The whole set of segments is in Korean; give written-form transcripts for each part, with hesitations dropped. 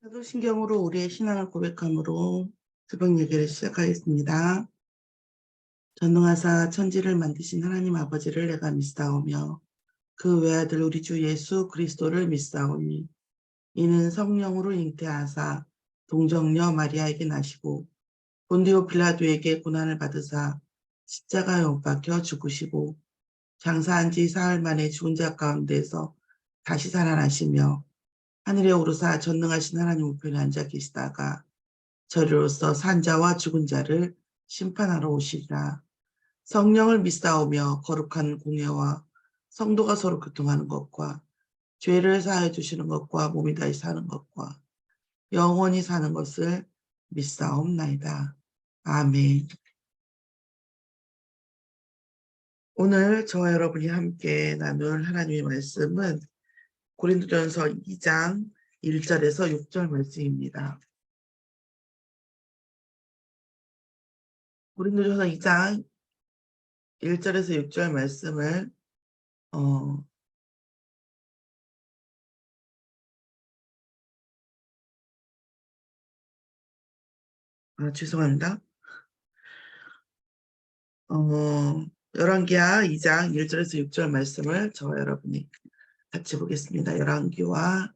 사도신경으로 우리의 신앙을 고백함으로 새벽 예배를 시작하겠습니다. 전능하사 천지를 만드신 하나님 아버지를 내가 믿사오며 그 외아들 우리 주 예수 그리스도를 믿사오니 이는 성령으로 잉태하사 동정녀 마리아에게 나시고 본디오 빌라도에게 고난을 받으사 십자가에 못 박혀 죽으시고 장사한 지 사흘 만에 죽은 자 가운데서 다시 살아나시며 하늘에 오르사 전능하신 하나님 우편에 앉아 계시다가 저리로서 산자와 죽은 자를 심판하러 오시리라. 성령을 믿사오며 거룩한 공예와 성도가 서로 교통하는 것과 죄를 사하여 주시는 것과 몸이 다시 사는 것과 영원히 사는 것을 믿사옵나이다. 아멘. 오늘 저와 여러분이 함께 나눌 하나님의 말씀은 고린도전서 2장 1절에서 6절 말씀입니다. 고린도전서 2장 1절에서 6절 말씀을 죄송합니다. 열왕기하 2장 1절에서 6절 말씀을 저와 여러분이 같이 보겠습니다. 열왕기와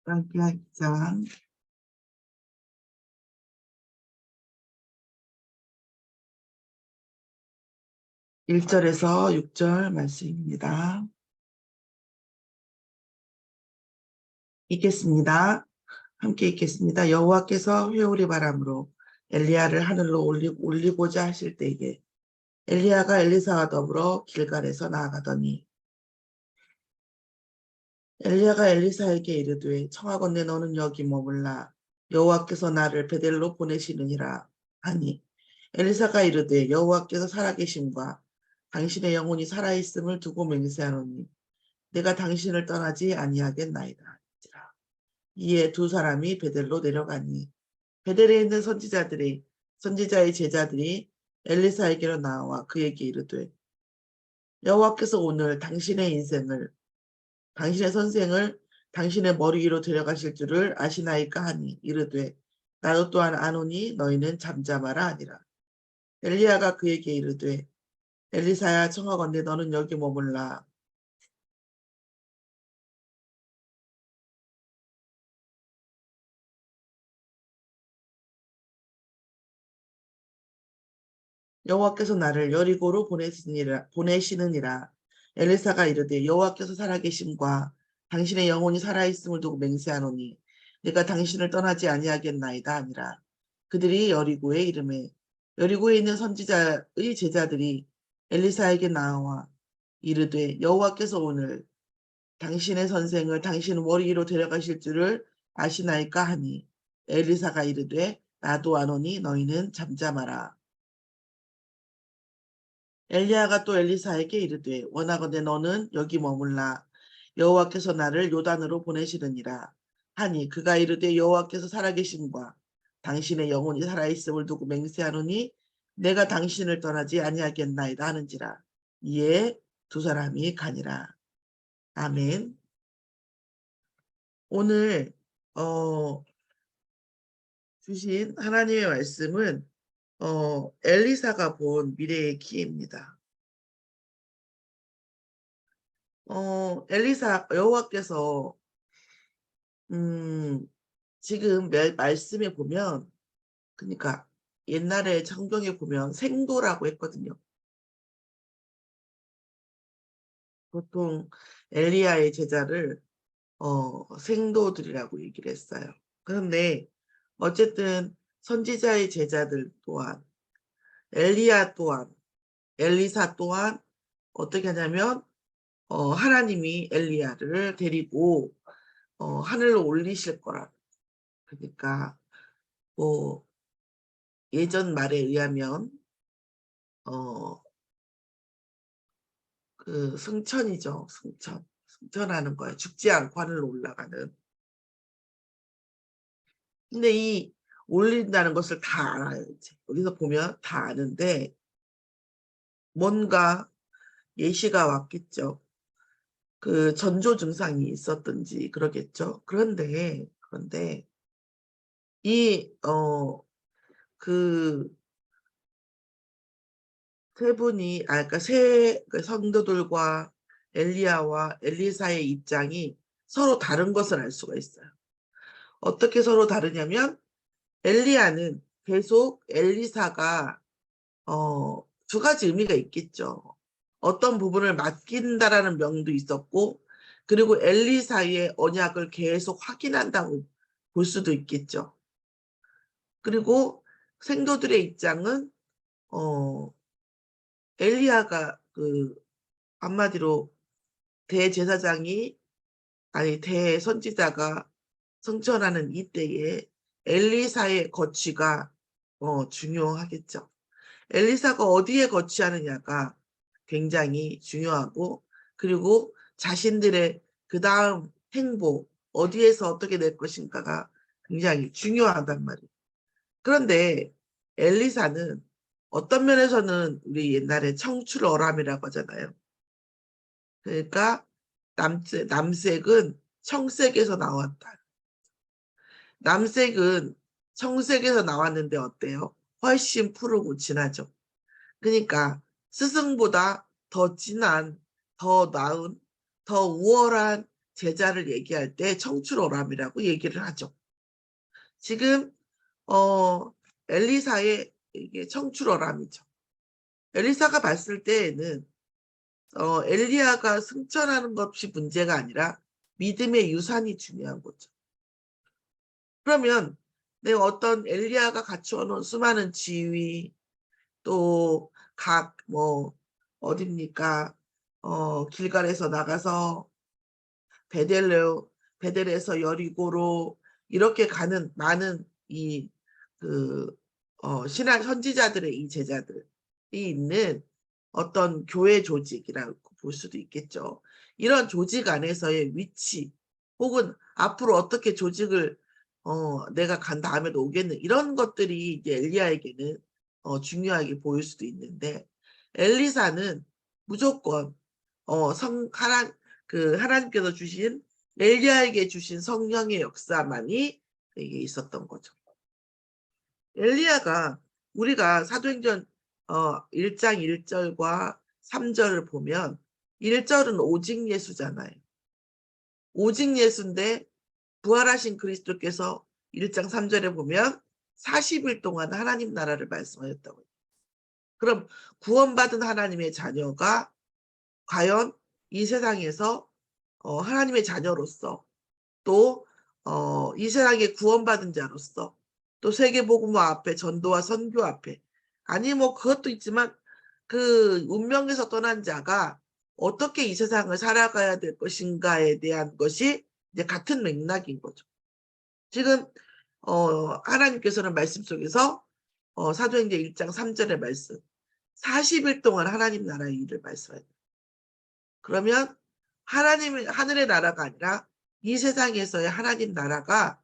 열왕기하 2장 1절에서 6절 말씀입니다. 읽겠습니다. 함께 읽겠습니다. 여호와께서 회오리 바람으로 엘리야를 하늘로 올리고자 하실 때에 엘리야가 엘리사와 더불어 길갈에서 나아가더니 엘리야가 엘리사에게 이르되 청하건대 너는 여기 머물라 여호와께서 나를 베델로 보내시느니라 하니 엘리사가 이르되 여호와께서 살아계심과 당신의 영혼이 살아있음을 두고 맹세하노니 내가 당신을 떠나지 아니하겠나이다. 이에 두 사람이 베델로 내려가니 베델에 있는 선지자의 제자들이 엘리사에게로 나와 그에게 이르되 여호와께서 오늘 당신의 선생을 당신의 머리 위로 데려가실 줄을 아시나이까 하니 이르되 나도 또한 아노니 너희는 잠잠하라 하니라. 엘리야가 그에게 이르되 엘리사야 청하건대 너는 여기 머물라. 여호와께서 나를 여리고로 보내시느니라. 엘리사가 이르되 여호와께서 살아계심과 당신의 영혼이 살아있음을 두고 맹세하노니 내가 당신을 떠나지 아니하겠나이다 하니라. 그들이 여리고에 이르매 여리고에 있는 선지자의 제자들이 엘리사에게 나와 이르되 여호와께서 오늘 당신의 선생을 당신 머리 위로 데려가실 줄을 아시나이까 하니 엘리사가 이르되 나도 아노니 너희는 잠잠하라. 엘리야가 또 엘리사에게 이르되 원하건대 너는 여기 머물라 여호와께서 나를 요단으로 보내시느니라 하니 그가 이르되 여호와께서 살아계심과 당신의 영혼이 살아있음을 두고 맹세하노니 내가 당신을 떠나지 아니하겠나이다 하는지라. 이에 두 사람이 가니라. 아멘. 오늘 주신 하나님의 말씀은 엘리사가 본 미래의 기회입니다. 엘리사 여호와께서 지금 말씀에 보면 그러니까 옛날에 성경에 보면 생도라고 했거든요. 보통 엘리야의 제자를 생도들이라고 얘기를 했어요. 그런데 어쨌든 선지자의 제자들 또한 엘리야 또한 엘리사 또한 어떻게 하냐면 하나님이 엘리야를 데리고 하늘로 올리실 거라. 그러니까 뭐 예전 말에 의하면 그 승천이죠. 승천하는 거예요. 죽지 않고 하늘로 올라가는. 근데 이 올린다는 것을 다 알아요. 이제 여기서 보면 다 아는데 뭔가 예시가 왔겠죠. 그 전조 증상이 있었든지 그러겠죠. 그런데 그 세 분이 그러니까 그 성도들과 엘리야와 엘리사의 입장이 서로 다른 것을 알 수가 있어요. 어떻게 서로 다르냐면 엘리야는 계속 엘리사가 두 가지 의미가 있겠죠. 어떤 부분을 맡긴다라는 명도 있었고 그리고 엘리사의 언약을 계속 확인한다고 볼 수도 있겠죠. 그리고 생도들의 입장은 엘리야가 한마디로 대제사장이 대선지자가 승천하는 이때에 엘리사의 거취가 중요하겠죠. 엘리사가 어디에 거취하느냐가 굉장히 중요하고 그리고 자신들의 그 다음 행보 어디에서 어떻게 될 것인가가 굉장히 중요하단 말이에요. 그런데 엘리사는 어떤 면에서는 우리 옛날에 청출어람이라고 하잖아요. 그러니까 남색은 청색에서 나왔다. 남색은 청색에서 나왔는데 어때요? 훨씬 푸르고 진하죠. 그러니까 스승보다 더 진한, 더 나은, 더 우월한 제자를 얘기할 때 청출어람이라고 얘기를 하죠. 지금 엘리사의 이게 청출어람이죠. 엘리사가 봤을 때에는 엘리야가 승천하는 것이 문제가 아니라 믿음의 유산이 중요한 거죠. 그러면 내가 어떤 엘리야가 갖추어놓은 수많은 지위 또 각 어딥니까 길갈에서 나가서 베델에서 여리고로 이렇게 가는 많은 신학 선지자들의 이 제자들이 있는 어떤 교회 조직이라고 볼 수도 있겠죠. 이런 조직 안에서의 위치 혹은 앞으로 어떻게 조직을 내가 간 다음에도 오겠는 이런 것들이 이제 엘리야에게는 중요하게 보일 수도 있는데 엘리사는 무조건 하나님께서 주신 엘리야에게 주신 성령의 역사만이 이게 있었던 거죠. 엘리야가 우리가 사도행전 1장 1절과 3절을 보면 1절은 오직 예수잖아요. 오직 예수인데 부활하신 그리스도께서 1장 3절에 보면 40일 동안 하나님 나라를 말씀하셨다고 해요. 그럼 구원받은 하나님의 자녀가 과연 이 세상에서 하나님의 자녀로서 또 이 세상에 구원받은 자로서 또 세계복음화 앞에 전도와 선교 앞에 아니 그것도 있지만 그 운명에서 떠난 자가 어떻게 이 세상을 살아가야 될 것인가에 대한 것이 이제 같은 맥락인 거죠. 지금 하나님께서는 말씀 속에서 사도행전 1장 3절의 말씀 40일 동안 하나님 나라의 일을 말씀해요. 그러면 하나님의 하늘의 나라가 아니라 이 세상에서의 하나님 나라가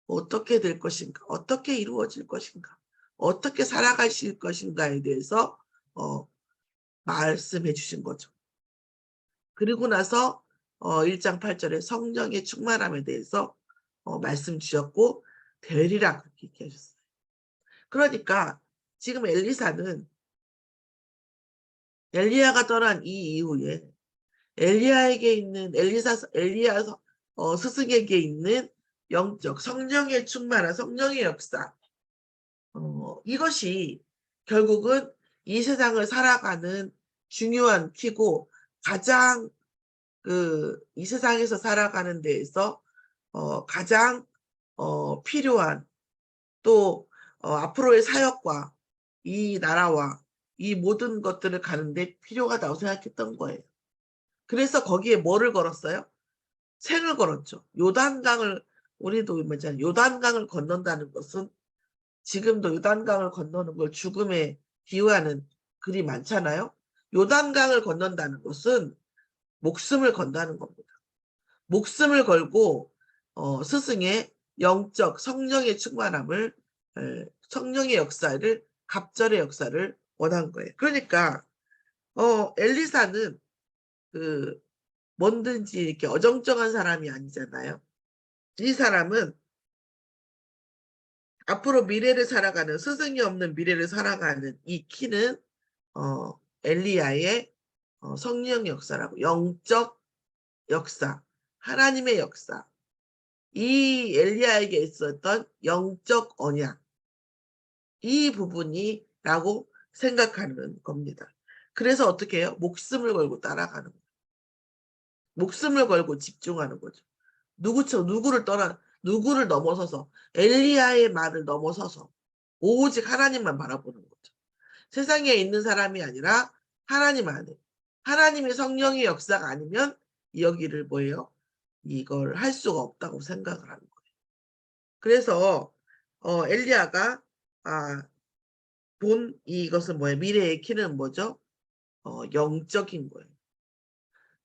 어떻게 될 것인가, 어떻게 이루어질 것인가, 어떻게 살아가실 것인가에 대해서 말씀해 주신 거죠. 그리고 나서 1장 8절에 성령의 충만함에 대해서 말씀 주셨고 되리라 그렇게 얘기하셨어요. 그러니까 지금 엘리사는 엘리야가 떠난 이 이후에 엘리야에게 있는 엘리야 스승에게 있는 영적 성령의 충만한 성령의 역사 이것이 결국은 이 세상을 살아가는 중요한 키고 가장 이 세상에서 살아가는 데에서 가장 필요한 또 앞으로의 사역과 이 나라와 이 모든 것들을 가는데 필요하다고 생각했던 거예요. 그래서 거기에 뭐를 걸었어요? 생을 걸었죠. 요단강을 우리도 요단강을 건넌다는 것은 지금도 요단강을 건너는 걸 죽음에 비유하는 글이 많잖아요. 요단강을 건넌다는 것은 목숨을 건다는 겁니다. 목숨을 걸고 스승의 영적 성령의 충만함을 성령의 역사를, 갑절의 역사를 원한 거예요. 그러니까 엘리사는 그 뭐든지 이렇게 어정쩡한 사람이 아니잖아요. 이 사람은 앞으로 미래를 살아가는, 스승이 없는 미래를 살아가는 이 키는 엘리야의 성령 역사라고, 영적 역사, 하나님의 역사, 이 엘리야에게 있었던 영적 언약, 이 부분이라고 생각하는 겁니다. 그래서 어떻게 해요? 목숨을 걸고 따라가는 거예요. 목숨을 걸고 집중하는 거죠. 누구를 넘어서서, 엘리야의 말을 넘어서서 오직 하나님만 바라보는 거죠. 세상에 있는 사람이 아니라 하나님 안에, 하나님의 성령의 역사가 아니면 여기를 뭐예요? 이걸 할 수가 없다고 생각을 하는 거예요. 그래서 엘리야가 본 이것은 뭐예요? 미래의 키는 뭐죠? 영적인 거예요.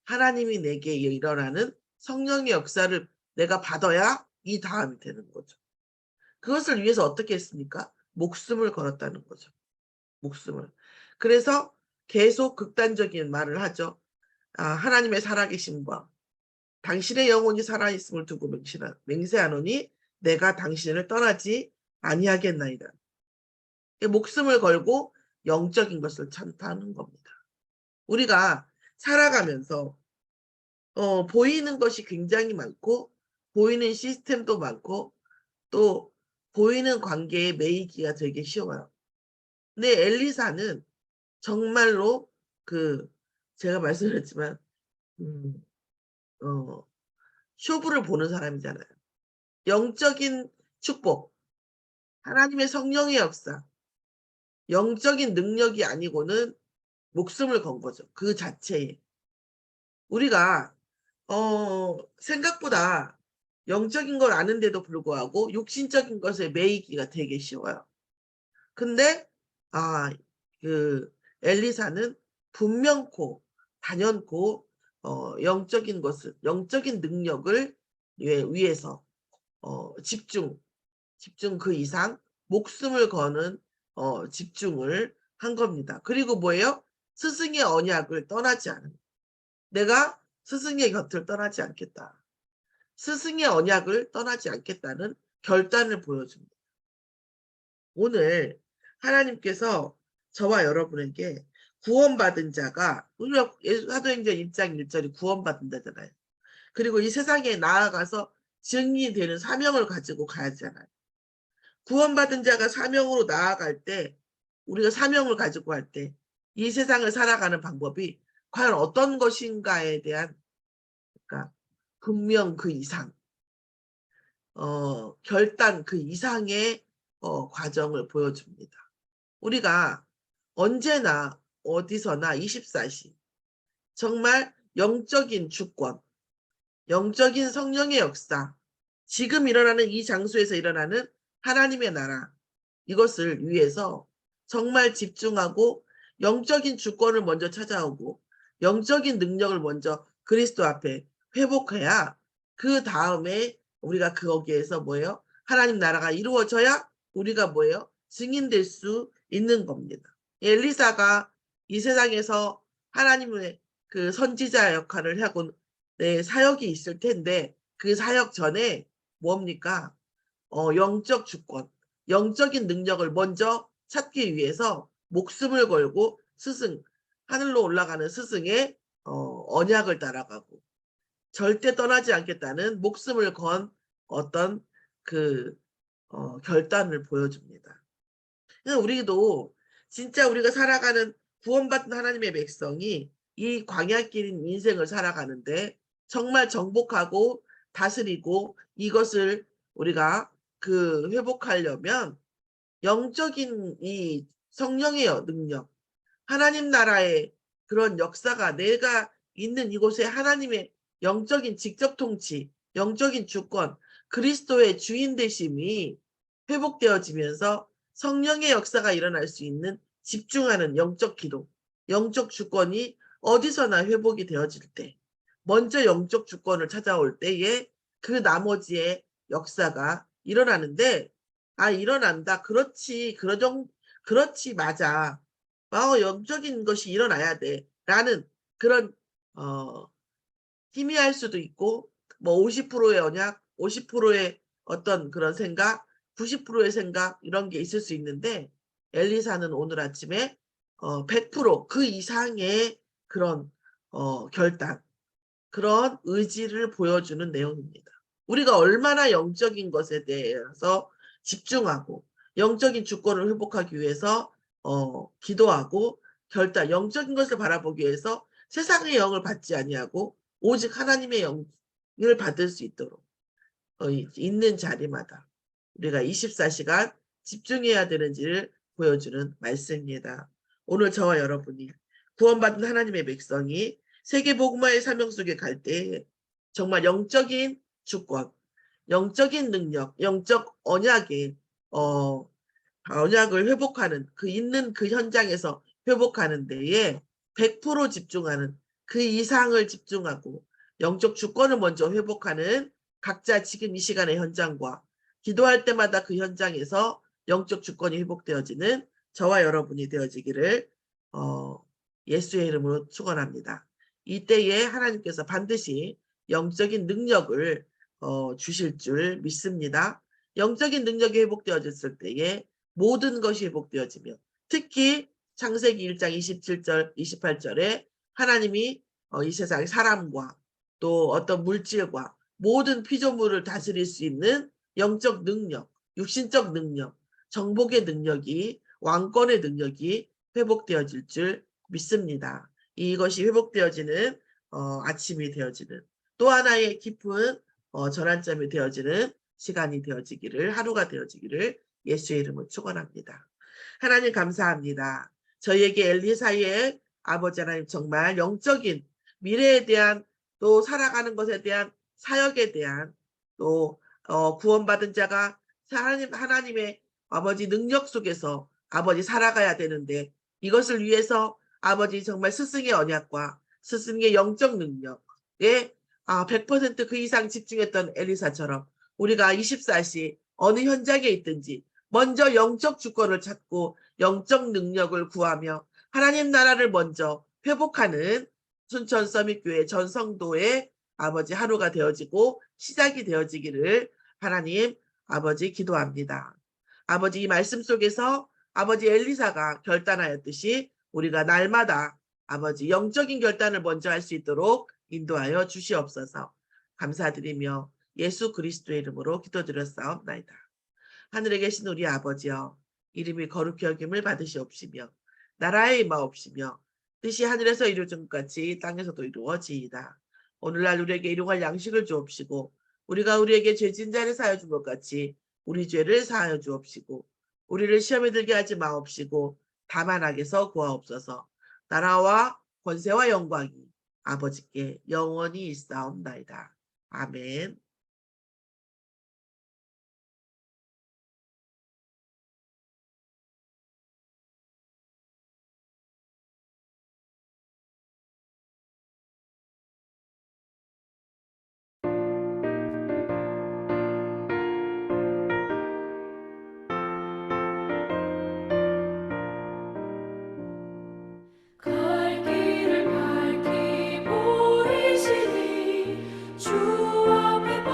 하나님이 내게 일어나는 성령의 역사를 내가 받아야 이 다음이 되는 거죠. 그것을 위해서 어떻게 했습니까? 목숨을 걸었다는 거죠. 목숨을. 그래서 계속 극단적인 말을 하죠. 하나님의 살아계심과 당신의 영혼이 살아있음을 두고 맹세하노니 내가 당신을 떠나지 아니하겠나이다. 목숨을 걸고 영적인 것을 찬탄하는 겁니다. 우리가 살아가면서 보이는 것이 굉장히 많고, 보이는 시스템도 많고, 또 보이는 관계에 매이기가 되게 쉬워요. 근데 엘리사는 정말로 제가 말씀드렸지만 쇼부를 보는 사람이잖아요. 영적인 축복, 하나님의 성령의 역사, 영적인 능력이 아니고는 목숨을 건 거죠. 그 자체에. 우리가 생각보다 영적인 걸 아는데도 불구하고 육신적인 것에 매이기가 되게 쉬워요. 근데 엘리사는 분명코 단연코 영적인 것을, 영적인 능력을 위해서 집중 그 이상 목숨을 거는 집중을 한 겁니다. 그리고 뭐예요? 스승의 언약을 떠나지 않은, 내가 스승의 곁을 떠나지 않겠다. 스승의 언약을 떠나지 않겠다는 결단을 보여줍니다. 오늘 하나님께서 저와 여러분에게 구원받은 자가, 우리가 사도행전 1장 1절이 구원받는다잖아요. 그리고 이 세상에 나아가서 증인이 되는 사명을 가지고 가야 하잖아요. 구원받은 자가 사명으로 나아갈 때, 우리가 사명을 가지고 할 때 이 세상을 살아가는 방법이 과연 어떤 것인가에 대한, 그러니까 분명 그 이상, 결단 그 이상의 과정을 보여줍니다. 우리가 언제나 어디서나 24시 정말 영적인 주권, 영적인 성령의 역사, 지금 일어나는 이 장소에서 일어나는 하나님의 나라, 이것을 위해서 정말 집중하고 영적인 주권을 먼저 찾아오고 영적인 능력을 먼저 그리스도 앞에 회복해야 그 다음에 우리가 거기에서 뭐예요? 하나님 나라가 이루어져야 우리가 뭐예요? 증인될 수 있는 겁니다. 엘리사가 이 세상에서 하나님의 그 선지자 역할을 하고 사역이 있을 텐데 그 사역 전에 뭡니까? 영적 주권, 영적인 능력을 먼저 찾기 위해서 목숨을 걸고 하늘로 올라가는 스승의 언약을 따라가고 절대 떠나지 않겠다는 목숨을 건 어떤 결단을 보여줍니다. 우리도 진짜 우리가 살아가는 구원받은 하나님의 백성이 이 광야길인 인생을 살아가는데 정말 정복하고 다스리고 이것을 우리가 회복하려면 영적인 이 성령의 능력, 하나님 나라의 그런 역사가 내가 있는 이곳에 하나님의 영적인 직접 통치, 영적인 주권, 그리스도의 주인 되심이 회복되어지면서 성령의 역사가 일어날 수 있는 집중하는 영적 기도, 영적 주권이 어디서나 회복이 되어질 때, 먼저 영적 주권을 찾아올 때에 그 나머지의 역사가 일어나는데 일어난다. 그렇지. 그렇지. 맞아. 영적인 것이 일어나야 돼. 라는 그런, 희미할 수도 있고, 50%의 언약, 50%의 어떤 그런 생각, 90%의 생각, 이런 게 있을 수 있는데, 엘리사는 오늘 아침에 100%그 이상의 그런 결단, 그런 의지를 보여주는 내용입니다. 우리가 얼마나 영적인 것에 대해서 집중하고 영적인 주권을 회복하기 위해서 기도하고 결단, 영적인 것을 바라보기 위해서 세상의 영을 받지 아니하고 오직 하나님의 영을 받을 수 있도록 있는 자리마다 우리가 24시간 집중해야 되는지를 보여주는 말씀입니다. 오늘 저와 여러분이 구원받은 하나님의 백성이 세계복음화의 사명 속에 갈 때 정말 영적인 주권, 영적인 능력, 영적 언약의 언약을 회복하는 있는 그 현장에서 회복하는 데에 100% 집중하는 그 이상을 집중하고 영적 주권을 먼저 회복하는 각자 지금 이 시간의 현장과 기도할 때마다 그 현장에서 영적 주권이 회복되어지는 저와 여러분이 되어지기를 예수의 이름으로 축원합니다. 이때에 하나님께서 반드시 영적인 능력을 주실 줄 믿습니다. 영적인 능력이 회복되어졌을 때에 모든 것이 회복되어지며 특히 창세기 1장 27절, 28절에 하나님이 이 세상 사람과 또 어떤 물질과 모든 피조물을 다스릴 수 있는 영적 능력, 육신적 능력, 정복의 능력이 왕권의 능력이 회복되어질 줄 믿습니다. 이것이 회복되어지는 아침이 되어지는 또 하나의 깊은 전환점이 되어지는 시간이 되어지기를 하루가 되어지기를 예수의 이름으로 축원합니다. 하나님 감사합니다. 저희에게 엘리사의 아버지 하나님 정말 영적인 미래에 대한 또 살아가는 것에 대한 사역에 대한 또 구원받은 자가 하나님의 아버지 능력 속에서 아버지 살아가야 되는데 이것을 위해서 아버지 정말 스승의 언약과 스승의 영적 능력에 100% 그 이상 집중했던 엘리사처럼 우리가 24시 어느 현장에 있든지 먼저 영적 주권을 찾고 영적 능력을 구하며 하나님 나라를 먼저 회복하는 순천 서밋교회 전 성도의 아버지 하루가 되어지고 시작이 되어지기를 하나님 아버지 기도합니다. 아버지 이 말씀 속에서 아버지 엘리사가 결단하였듯이 우리가 날마다 아버지 영적인 결단을 먼저 할 수 있도록 인도하여 주시옵소서. 감사드리며 예수 그리스도의 이름으로 기도드렸사옵나이다. 하늘에 계신 우리 아버지여 이름이 거룩히 여김을 받으시옵시며 나라의 임하옵시며 뜻이 하늘에서 이루어진 것 같이 땅에서도 이루어지이다. 오늘날 우리에게 일용할 양식을 주옵시고 우리가 우리에게 죄진 자를 사하여 준 것 같이 우리 죄를 사하여 주옵시고 우리를 시험에 들게 하지 마옵시고 다만 악에서 구하옵소서. 나라와 권세와 영광이 아버지께 영원히 있사옵나이다. 아멘. 갈 길을 밝히 보이시니 주 앞에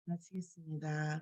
마치겠습니다.